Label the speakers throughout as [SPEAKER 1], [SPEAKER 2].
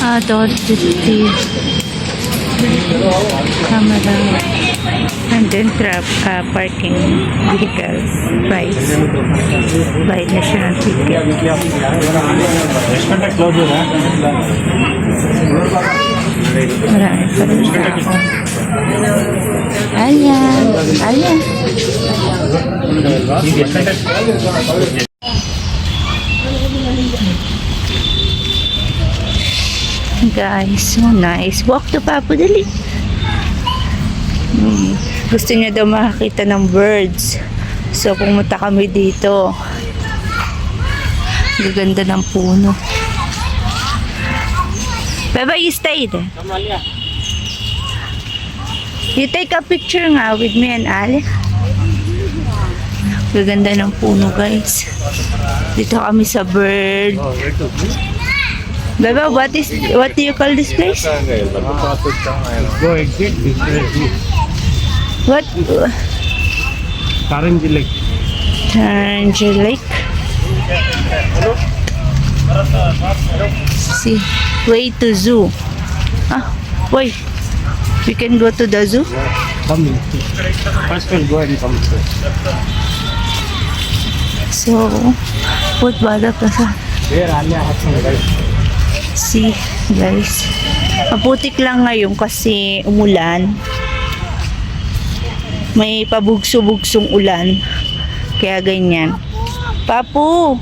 [SPEAKER 1] Adult 50 camera, and then parking vehicles, bikes, by national ticket. Marami pa rin tao. Ayan, ayan. Guys, so nice. Walk to Papu Dali. Gusto niya daw makakita ng birds. So, pumunta kami dito. Gaganda ng puno. Baba, you stayed. You take a picture nga with me and Ali. Gaganda ng puno, guys. Dito kami sa bird. Baba, what do you call this place? What?
[SPEAKER 2] Karanji Lake.
[SPEAKER 1] Karanji Lake. See, way to zoo. Ah, wait. We can go to the zoo?
[SPEAKER 2] Come. First we'll go and come.
[SPEAKER 1] So, what bada pa sa?
[SPEAKER 2] There, Alia has some guys.
[SPEAKER 1] See, guys. Maputik lang ngayon kasi umulan. May pabugso-bugsong ulan. Kaya ganyan. Papu!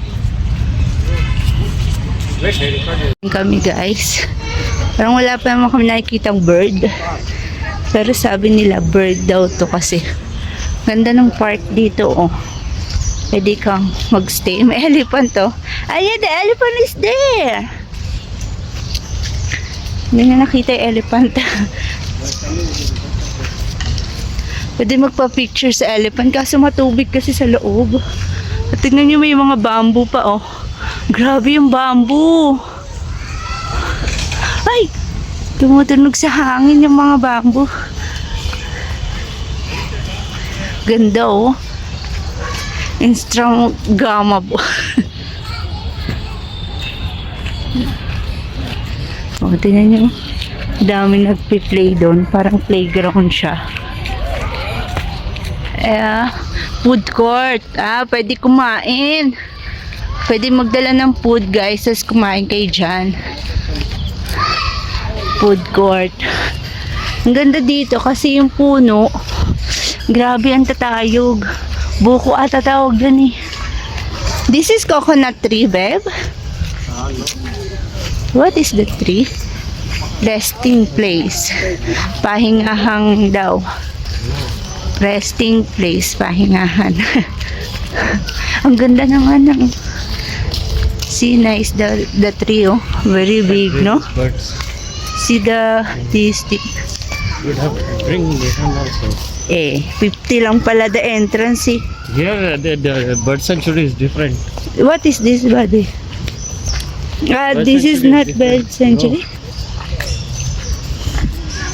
[SPEAKER 1] Kami, guys. Parang wala pa naman kami nakikitang bird. Pero sabi nila bird daw to kasi. Ganda ng park dito, oh. Pwede kang magstay. May elephant, oh. Ayan, the elephant is there. Hindi na nakita yung elephant. Pwede magpa-picture sa elephant kaso matubig kasi sa loob. At tignan nyo, may mga bamboo pa, oh. Grabe yung bamboo. Ay! Tumutunog sa hangin yung mga bamboo. Ganda, oh. Instagram po. O, tingnan nyo. Dami nagpi-play doon. Parang playground siya. Food court. Pwede kumain. Pwede magdala ng food, guys. Tapos kumain kayo dyan. Food court. Ang ganda dito kasi yung puno. Grabe ang tatayog. Buko ata tawag dyan eh. This is coconut tree, babe? What is the tree? Resting place. Pahingahang daw. Resting place. Pahingahan. Ang ganda naman ng see, nice the tree, oh. Very big, no?
[SPEAKER 2] Birds.
[SPEAKER 1] See this thing.
[SPEAKER 2] You'd have to bring this one also.
[SPEAKER 1] 50 lang pala the entrance, eh.
[SPEAKER 2] Here, the bird sanctuary is different.
[SPEAKER 1] What is this, buddy? This is not bird sanctuary.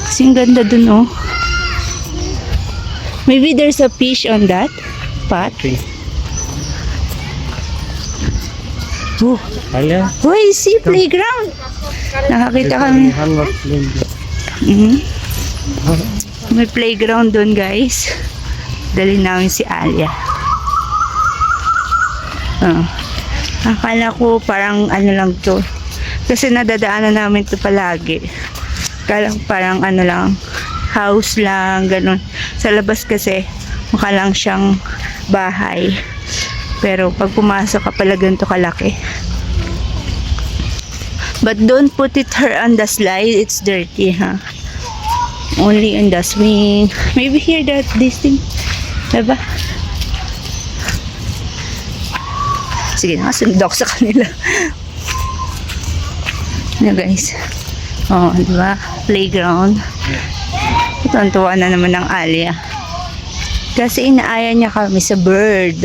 [SPEAKER 1] Kasing ganda dun, oh. Maybe there's a fish on that pot. Oh.
[SPEAKER 2] Alia?
[SPEAKER 1] Uy, see, playground. Nakakita kami. May playground dun, guys. Dali namin si Alia. Akala ko parang ano lang to. Kasi nadadaanan namin to palagi. Akala ko parang ano lang, house lang, ganun. Sa labas kasi, mukha lang siyang bahay. Pero pag pumasok ka pala ganito kalaki. But don't put it her on the slide, it's dirty, ha? Only in the swing. Maybe here this thing. Diba? Sige na, sundok sa kanila. Yan, guys. Oh, diba? Playground. Ito, ang tuwa na naman ng Alia. Kasi inaaya niya kami sa bird.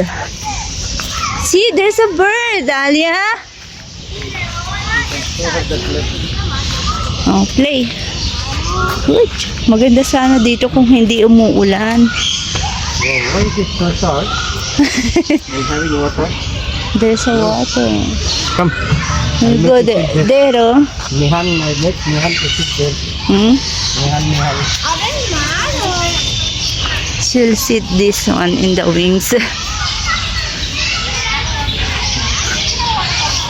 [SPEAKER 1] See, there's a bird, Alia. Oh, play. Good. Maganda sana dito kung hindi umuulan.
[SPEAKER 2] Why is it so short? Are you having water?
[SPEAKER 1] There's a water.
[SPEAKER 2] Come.
[SPEAKER 1] You go there, oh.
[SPEAKER 2] Nihan, let Nihan to sit there.
[SPEAKER 1] Hmm?
[SPEAKER 2] Nihan.
[SPEAKER 1] She'll sit this one in the wings.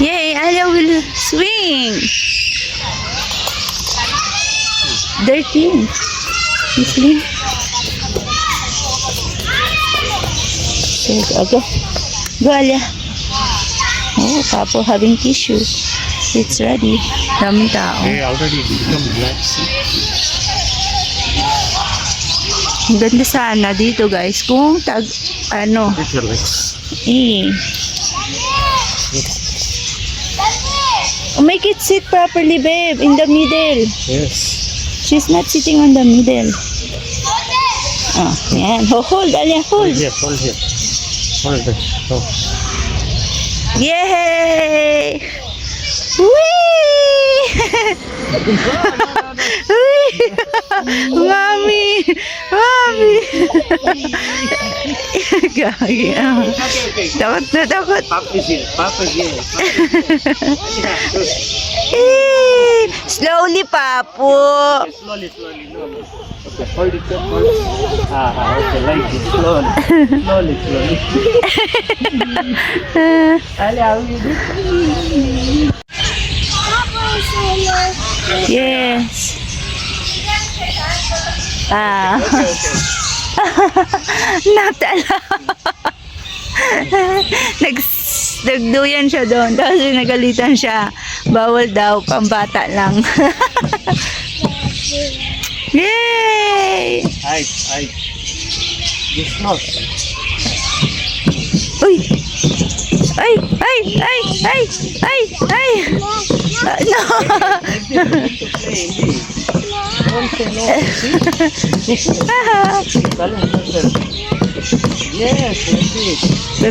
[SPEAKER 1] Yay, Alia will swing. Dirty. Clean. Go. Go, Alia. Oh, Papa having tissue. It's ready. Daming tao.
[SPEAKER 2] They already become black.
[SPEAKER 1] Ang ganda sana dito, guys. Kung ano,
[SPEAKER 2] With your legs.
[SPEAKER 1] Oh, make it sit properly, babe. In the middle.
[SPEAKER 2] Yes.
[SPEAKER 1] She's not sitting on the middle. Oh, yan. Hold, Alia, hold.
[SPEAKER 2] Hold here. Hold this. Oh.
[SPEAKER 1] Yay! Whee! Whee! Mommy! Mommy! Gagi. Takot na takot.
[SPEAKER 2] Papa's here.
[SPEAKER 1] Eh, slowly, Papo.
[SPEAKER 2] Slowly. Okay, hold it. Okay, like this. Slowly. Ali, how you do?
[SPEAKER 1] Yes. Natala. Nagduyan siya doon. Tapos nagalitan siya. Bawal daw. Pambata lang. Yay!
[SPEAKER 2] Ay. This not.
[SPEAKER 1] Uy! Ay! No!
[SPEAKER 2] Yes, that's it.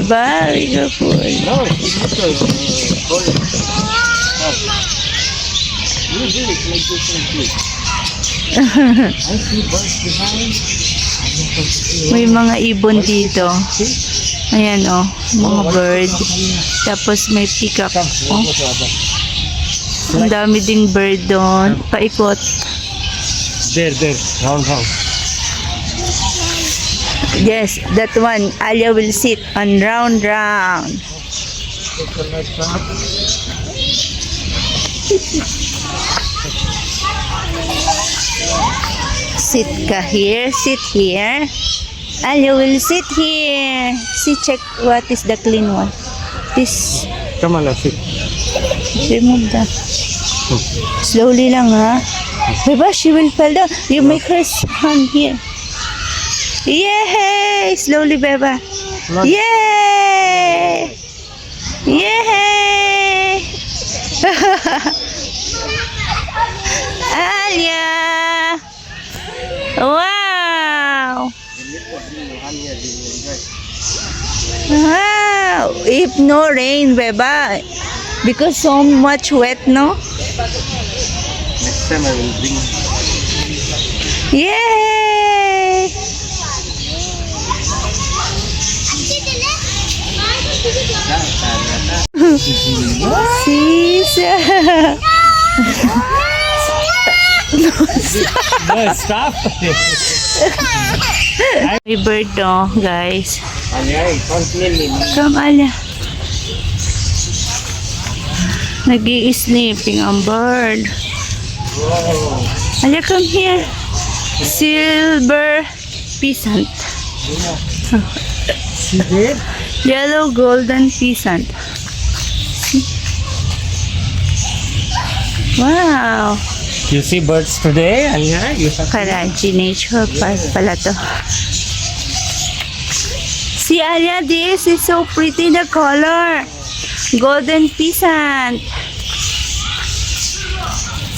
[SPEAKER 1] Very good.
[SPEAKER 2] No, it's not hold it. You do it like this. I see birds behind.
[SPEAKER 1] May mga ibon dito. Ayan, oh. Mga bird. Tapos may peacock. Oh. Ang dami ding bird doon. Paikot.
[SPEAKER 2] There. Round.
[SPEAKER 1] Yes, that one. Alia will sit on round. Sit ka here. Sit here. Alia will sit here. Check what is the clean one. This.
[SPEAKER 2] Come on, sit.
[SPEAKER 1] Remove that. Slowly lang, ha? Beba, she will fall down. You make her hand here. Yay! Slowly, Beba. Yay! Yay! Alia! Wow! Wow! If no rain, Beba, because so much wet, no?
[SPEAKER 2] Next time I will bring.
[SPEAKER 1] Yay! Sisa!
[SPEAKER 2] No, stop.
[SPEAKER 1] May bird, no, guys.
[SPEAKER 2] Continue.
[SPEAKER 1] Come, Alia. Nag-i-sleeping ang bird. Alia, come here. Silver pheasant.
[SPEAKER 2] See there?
[SPEAKER 1] Yellow golden pheasant. Wow!
[SPEAKER 2] You see birds today? Yeah, you have.
[SPEAKER 1] Karachi Nature Park pala to. See, Alia, this is so pretty, the color. Golden pheasant.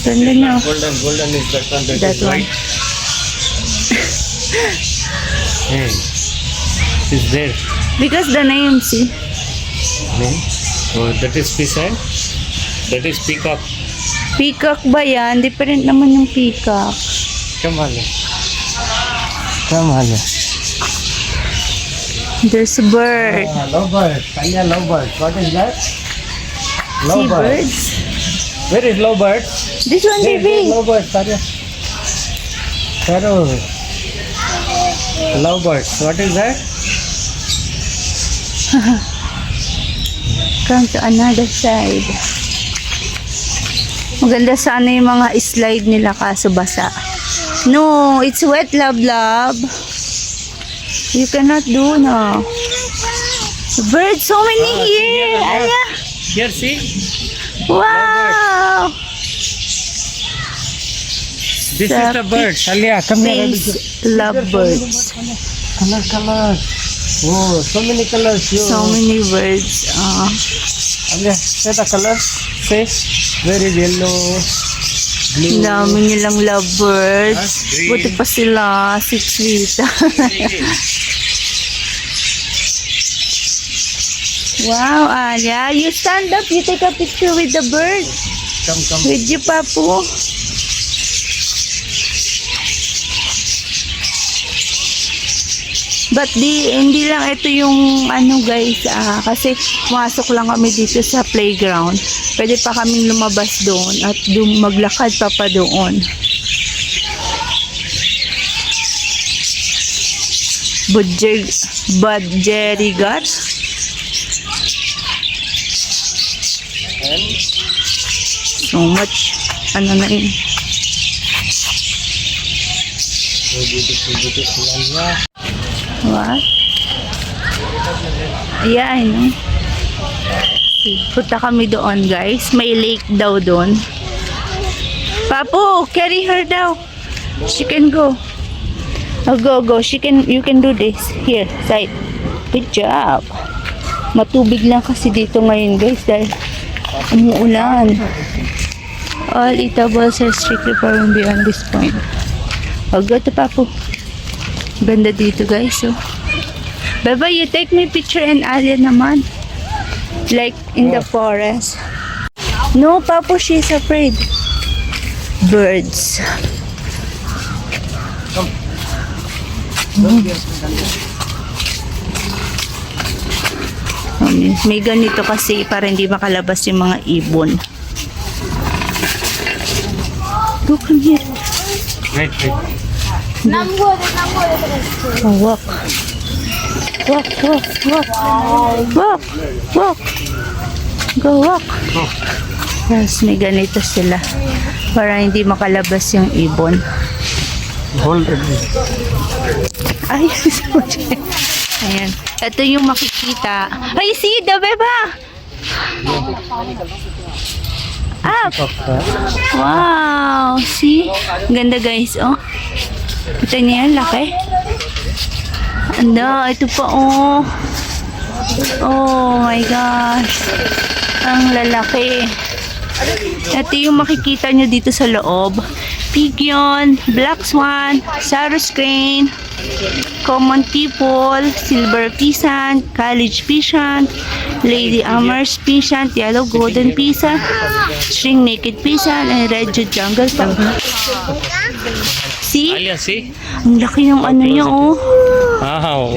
[SPEAKER 1] Ganda nyo.
[SPEAKER 2] Golden is that one.
[SPEAKER 1] That one.
[SPEAKER 2] Hey, is there?
[SPEAKER 1] Because the name, see?
[SPEAKER 2] No. Oh, that is peacock. That is peacock.
[SPEAKER 1] Peacock ba yan? Different naman yung peacock.
[SPEAKER 2] Come on.
[SPEAKER 1] There's a bird.
[SPEAKER 2] Lovebird. Kanya lovebird. What is that? Lovebird.
[SPEAKER 1] Seabirds.
[SPEAKER 2] Where is lovebird?
[SPEAKER 1] This one, baby.
[SPEAKER 2] Lovebird, Tarya. Parrot. Lovebird. What is that?
[SPEAKER 1] Come to another side. Maganda sana yung mga slide nila kaso basa. No, it's wet, love. You cannot do no. Birds, so many here. Aya.
[SPEAKER 2] Here, see?
[SPEAKER 1] Wow.
[SPEAKER 2] This is the bird. Talia, come here.
[SPEAKER 1] Face lovebirds.
[SPEAKER 2] Color. Oh, so many colors.
[SPEAKER 1] So many birds.
[SPEAKER 2] Talia, say the colors. Say, where is yellow, blue.
[SPEAKER 1] Dami nilang lovebirds.
[SPEAKER 2] Green.
[SPEAKER 1] Buti pa sila. Sweet. Wow, Alia. You stand up. You take a picture with the bird.
[SPEAKER 2] Come.
[SPEAKER 1] With you, Papu. But hindi lang ito yung ano guys, kasi pumasok lang kami dito sa playground. Pwede pa kaming lumabas doon at maglakad pa doon. Budgerigar. So much. Ano na yun? What? Yeah, I know. Punta kami doon, guys. May lake daw doon. Papu, carry her daw. She can go. Oh, go. You can do this. Here, side. Good job. Matubig lang kasi dito ngayon, guys, dahil umuulan. All eatables are strictly forbidden beyond this point. Oh, go to Papu. Ganda dito, guys. So, Baba, you take me picture and Alia naman. Like in the forest. No, Papu, she's afraid. Birds. May ganito kasi para hindi makalabas yung mga ibon. Go, come here.
[SPEAKER 2] Wait.
[SPEAKER 1] Oh, walk. Go walk. Yes, may ganito sila para hindi makalabas yung ibon.
[SPEAKER 2] Hold it.
[SPEAKER 1] Ay, ayan. Ito yung makikita. Ay, see the beba. Up. Wow. See? Ganda, guys. Oh. Kita niya yan, laki. Anda, ito pa, oh. Oh my gosh. Ang lalaki. Ito yung makikita nyo dito sa loob. Pigeon, black swan, Sarus crane, common people, silver pheasant, college pheasant, lady amherst pheasant, yellow golden pheasant, string naked pheasant, and red jungle pug. See?
[SPEAKER 2] Alia, see?
[SPEAKER 1] Ang laki ng ano niya, oh.
[SPEAKER 2] Wow.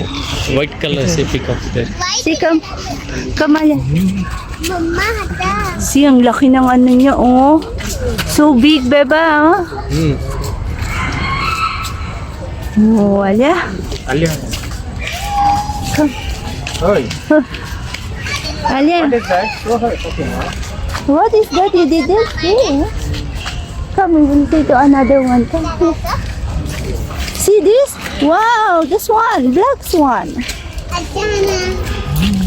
[SPEAKER 2] White color, see peacock there.
[SPEAKER 1] See, come Alia. See, ang laki ng ano niya, oh. So big, beba, oh. Oh, Alia.
[SPEAKER 2] Alia.
[SPEAKER 1] Come.
[SPEAKER 2] Oi.
[SPEAKER 1] Alia.
[SPEAKER 2] What is that? Go ahead. Okay.
[SPEAKER 1] What is that? You did this? Yeah. Come, we will take to another one. Come here. See this? Wow, the swan, black swan.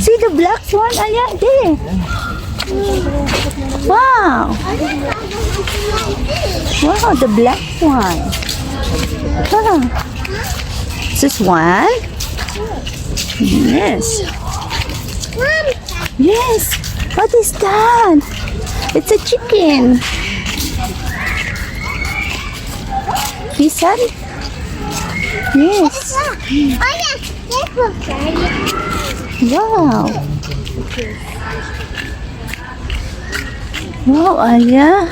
[SPEAKER 1] See the black swan, Alia? There. Wow. Wow, the black swan. Huh. Is this one? Yes. Yes. What is that? It's a chicken. Pisan? Yes. Wow. Wow, Alia.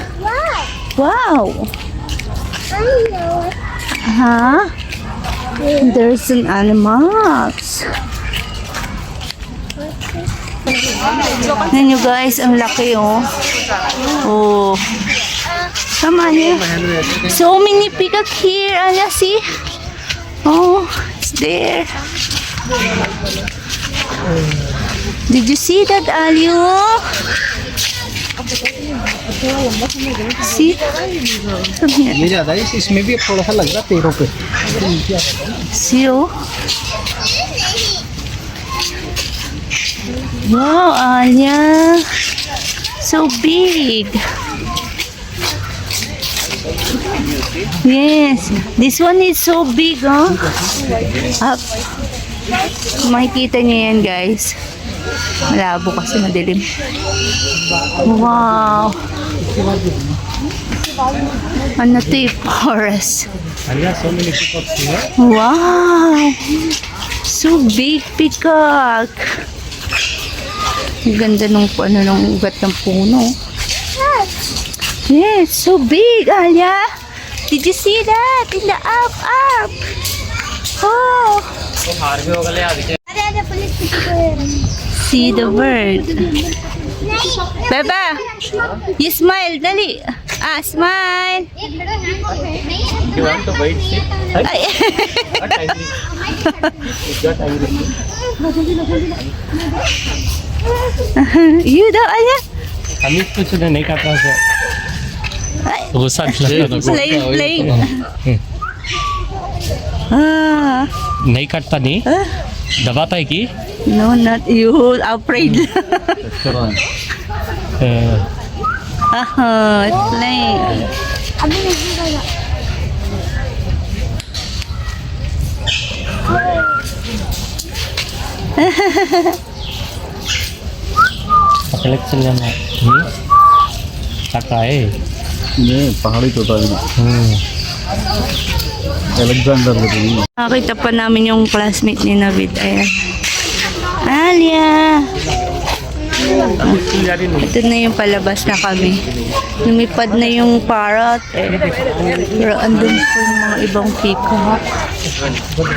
[SPEAKER 1] Wow. Huh? There's an animals. Tignan nyo guys, ang laki oh. Oh. Come on here. So many peacock here. Alia, see? Oh, it's there. Did you see that, Alio? See? Come here.
[SPEAKER 2] ये ज्यादा है इसमें भी थोड़ा सा लग रहा है पैरों पे
[SPEAKER 1] See, oh. Wow, Alia. So big. Yes. This one is so big, huh? Up. Makikita niyo yan, guys. Malabo kasi madilim. Wow. Ano to yung forest?
[SPEAKER 2] Alia, so many peacocks here.
[SPEAKER 1] Wow! So big, peacock. Ang ganda nung ugat ng puno. Yes, so big, Alia. Did you see that? In the up. Oh! See the bird. Beba, you smile, dali. Smile.
[SPEAKER 2] You want to bite it?
[SPEAKER 1] Ay.
[SPEAKER 2] Not angry. It's not angry.
[SPEAKER 1] You daw, Alia.
[SPEAKER 2] Amit कुछ नहीं खाता है गुस्सा
[SPEAKER 1] Playing. Ah.
[SPEAKER 2] नहीं काटता नहीं दबाता है कि
[SPEAKER 1] No, not you. Afraid. It's playing.
[SPEAKER 2] Collection लेना काटा है
[SPEAKER 3] ये पहाड़ी तोता है Alexander Lee.
[SPEAKER 1] Nakita pa namin yung classmate ni Navid. Ayan. Alia! Ito na yung palabas na kami. Lumipad na yung parrot. Pero andun po yung mga ibang peacock.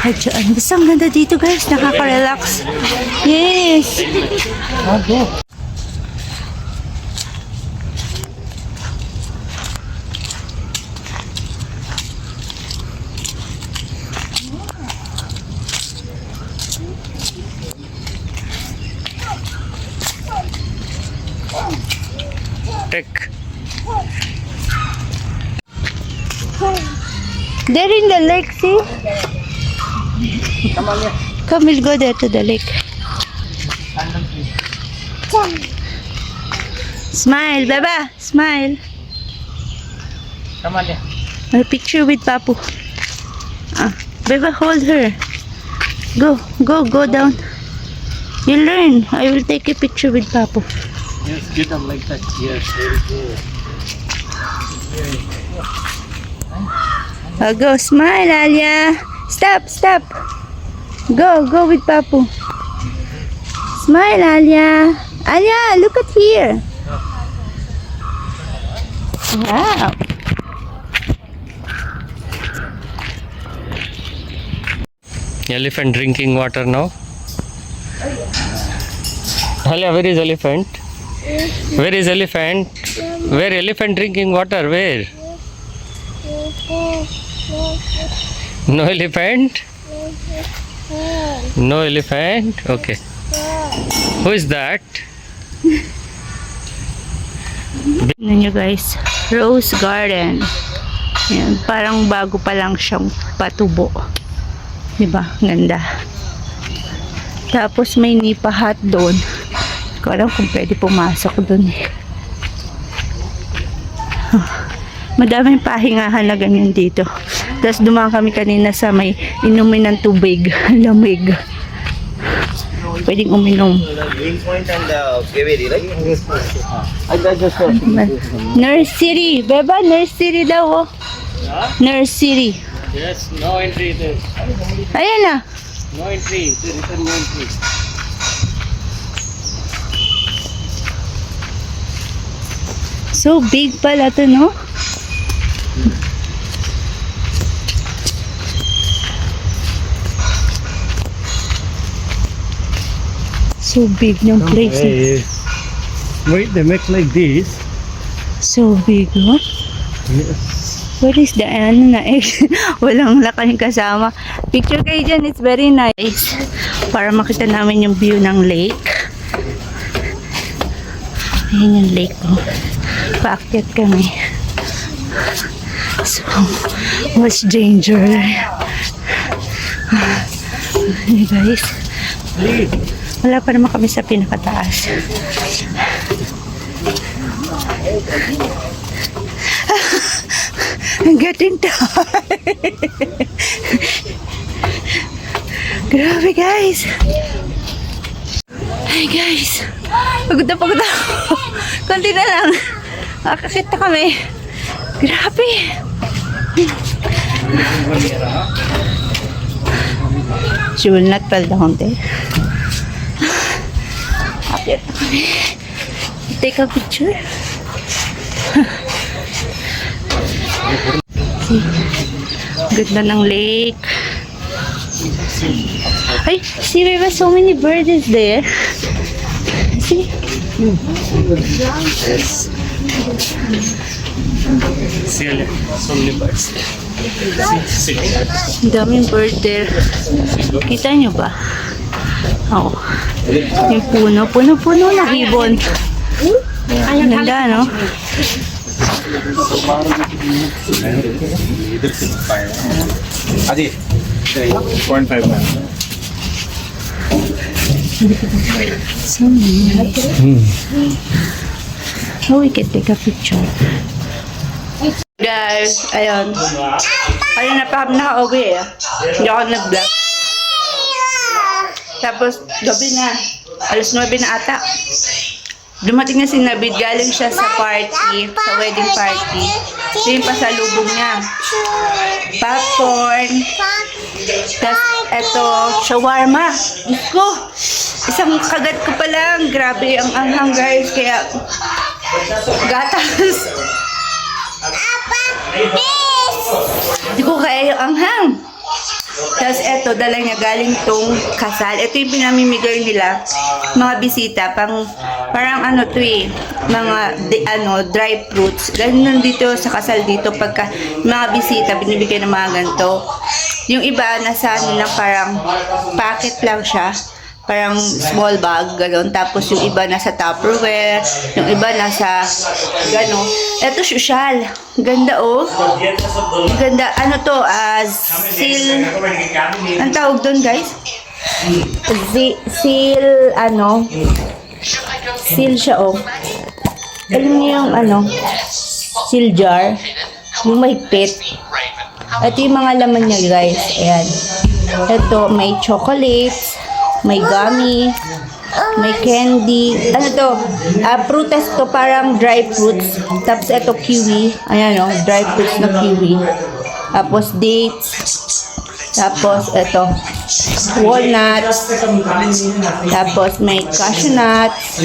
[SPEAKER 1] Ay, dyan. Basta ang ganda dito guys. Nakaka-relax. Yes!
[SPEAKER 2] Take
[SPEAKER 1] There in the lake, see? Come, we'll go there to the lake. Smile, Baba. Smile.
[SPEAKER 2] come on
[SPEAKER 1] A picture with Papu. Baba, hold her. Go down. You learn. I will take a picture with Papu.
[SPEAKER 2] yes get up like that yes very good
[SPEAKER 1] Go, smile, Alia. Stop. Go with Papu. Smile, Alia. Alia, look at here. Wow.
[SPEAKER 2] elephant drinking water now Alia, where is elephant where elephant drinking water where no elephant okay who is that
[SPEAKER 1] Tignan nyo guys, rose garden. Yan, parang bago pa lang siyang patubo. Diba? Ganda. Tapos may nipa hut doon. Hindi ko alam kung pwede pumasok doon. Madaming pahingahan na ganyan dito. Tapos dumaan kami kanina sa may inumin ng tubig. Lamig. Pwedeng uminom.
[SPEAKER 3] Green Point and Kaveri, right?
[SPEAKER 1] Nursery. Beba, nursery daw oh. Nursery.
[SPEAKER 2] yes no entry there
[SPEAKER 1] Ayan na.
[SPEAKER 2] no entry return no entry
[SPEAKER 1] So big pala to, no? So big yung place.
[SPEAKER 3] Hey. Wait, they make like this.
[SPEAKER 1] So big, no?
[SPEAKER 3] Yes.
[SPEAKER 1] What is the ano na eh? Walang lakay kasama. Picture kayo dyan, it's very nice. Para makita namin yung view ng lake. Ayan yung lake, oh. Paakyat kami. So, what's danger? Hey guys. Wala pa naman kami sa pinakataas. I'm getting tired. Grabe guys. Hi guys. Pagod na pagod ako. Konti na lang. Makakita kami. Grabe. She will not fall down there. Akit na kami. Take a picture. See? Ganda ng lake. Ay, see, we have so many birds there. See?
[SPEAKER 3] So many birds.
[SPEAKER 1] Ang daming bird there. Kita nyo ba? Oo. Yung puno. Puno-puno ng ibon. Ang ganda, no?
[SPEAKER 3] Adi, 0.5 man.
[SPEAKER 1] So nice. Oh, we can take a picture. Guys, ayun. Ayun na pa kami naka-uwi eh. Hindi ako nag-vlog. Tapos, gabi na. Alas 9 na ata. Dumating na si Navid. Galing siya sa party. Sa wedding party. Ito yung pasalubong niya. Popcorn. Tapos, eto, shawarma. Diyos ko. Isang kagat ko pa lang. Grabe ang anghang guys. Kaya, gatas. Hindi ko kaya yung anghang. Tapos eto, dala niya galing tong kasal. Ito yung pinamimigay nila. Mga bisita. Parang ano to eh. Mga dry fruits. Ganun dito sa kasal dito. Pagka mga bisita, binibigay ng mga ganito. Yung iba, nasa ano lang parang packet lang siya. Parang small bag, gano'n. Tapos yung iba nasa Tupperware, yung iba nasa gano'n. Eto, social. Ganda, oh. Ganda. Ano to? Seal. Ang tawag doon, guys? Seal, ano? Seal siya, oh. Alam niyo yung, seal jar. Yung mahigpit. Ito yung mga laman niya, guys. Ayan. Ito, may chocolates. May gummy, may candy. Ano to? Prutas to, parang dry fruits. Tapos ito kiwi. Ayan o, dry fruits na kiwi. Tapos dates. Tapos ito, walnuts. Tapos may cashew nuts.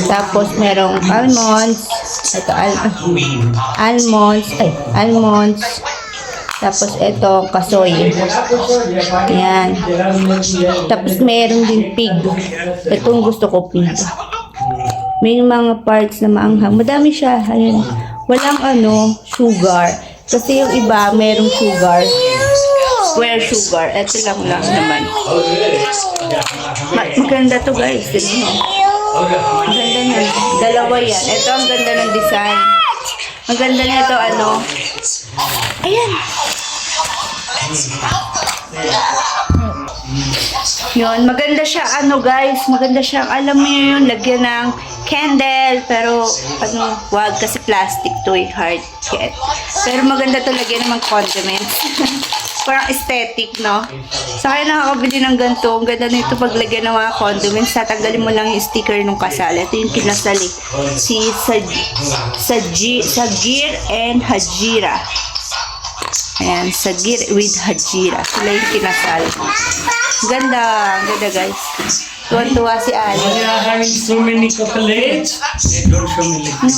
[SPEAKER 1] Tapos merong almonds. Ito, almonds. Tapos ito, kasoy. Ayan. Tapos meron din pig. Itong gusto ko, pig. May mga parts na maanghang. Madami siya. Ayan. Walang sugar. Kasi yung iba, merong sugar. Square sugar. Ito lang naman. Maganda to guys. Ang ganda niya. Dalawa yan. Ito ang ganda ng design. Ang ganda nito, ayan. Yun, maganda siya, guys, maganda siya, alam mo yun, lagyan ng candle, pero, wag, kasi plastic to, hard get. Pero maganda to, lagyan ng condiments. Parang aesthetic, no? Sa kaya nakakabili ng ganito, ang ganda nito paglagyan ng mga condiments, tatanggalin mo lang yung sticker ng kasal. Ito yung kinasal eh. Si Sagir and Hajira. Ayan, Sagir with Hajira. Sila yung kinasal. Ganda guys. Tuwan-tuwa si Ali.
[SPEAKER 2] We are having so many chocolates. Don't show me like this.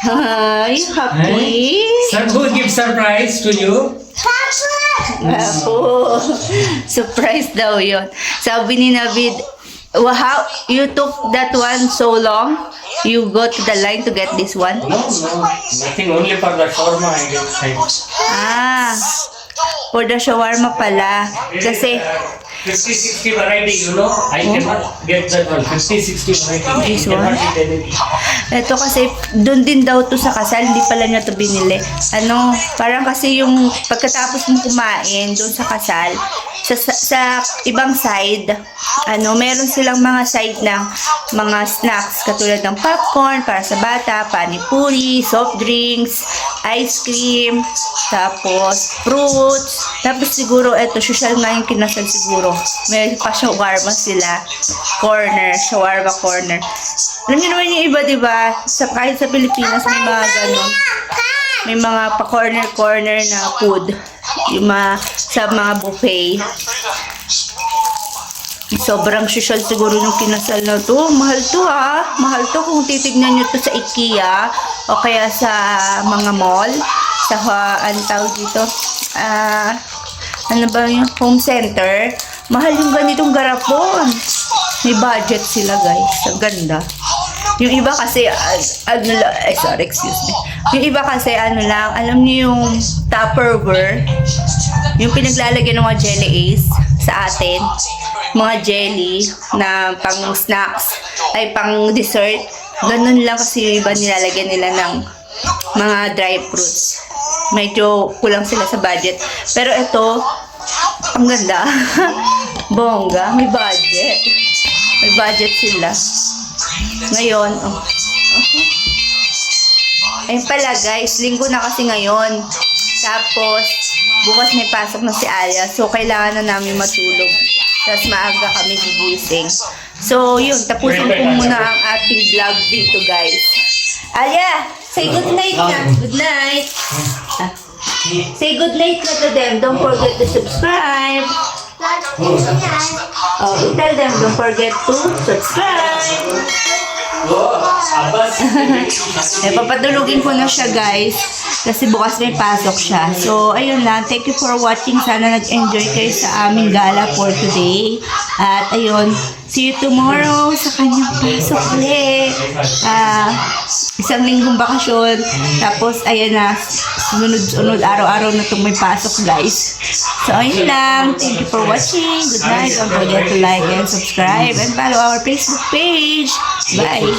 [SPEAKER 1] Hi, happy.
[SPEAKER 2] Sir, who give surprise to you?
[SPEAKER 1] Ako. Surprise daw yun. Sabi ni Navid, "Wow, how you took that one so long? You go to the line to get this one?"
[SPEAKER 3] No, nothing. Only for the shawarma I get time.
[SPEAKER 1] Ah, for the shawarma pala. Kasi,
[SPEAKER 3] 50-60 variety, you know. I cannot get that one. 50-60 variety.
[SPEAKER 1] This
[SPEAKER 3] I cannot
[SPEAKER 1] one?
[SPEAKER 3] eat anything.
[SPEAKER 1] ito kasi, doon din daw to sa kasal, hindi pala niya to binili. Ano, parang kasi yung pagkatapos mo kumain doon sa kasal, sa ibang side, ano, meron silang mga side ng mga snacks katulad ng popcorn para sa bata, panipuri, soft drinks, ice cream, tapos fruits, tapos siguro eto, social nga yung kinasal siguro. May pa shawarma sila, shawarma corner. Alam niyo naman yung iba, diba? Kahit sa Pilipinas may mga ganun. May mga pa-corner na food. Yung sa mga buffet. Sobrang social siguro nung kinasal na to. Mahal to ha. Mahal to kung titignan nyo to sa IKEA o kaya sa mga mall. Sa, ano tawag dito? Ano ba yung home center? Mahal yung ganitong garapon. May budget sila guys. Ang ganda. Yung iba kasi, excuse me. Yung iba kasi, alam niyo yung Tupperware, yung pinaglalagyan ng mga jelly ace sa atin, mga jelly na pang snacks, ay pang dessert, ganun lang kasi yung iba nilalagyan nila ng mga dry fruits. Medyo kulang sila sa budget. Pero ito, ang ganda. Bongga, may budget. May budget sila. Ngayon, ayun pala guys, linggo na kasi ngayon. Tapos, bukas may pasok na si Alia. So, kailangan na namin matulog. Tapos, maaga kami gigising. So, yun, tapusin ko muna ang ating vlog dito guys. Alia, say good night na. Good night. Say good night na to them. Don't forget to subscribe. Oh, tell them, don't forget to subscribe. Papatulugin ko na siya guys kasi bukas may pasok siya. So ayun lang, thank you for watching. Sana nag-enjoy kayo sa aming gala for today. At ayun, see you tomorrow sa kanyang pasok ulit. Isang linggong bakasyon. Tapos ayun na, sunod-sunod araw-araw na itong may pasok guys. So ayun lang, thank you for watching. Good night. Don't forget to like and subscribe and follow our Facebook page. Bye.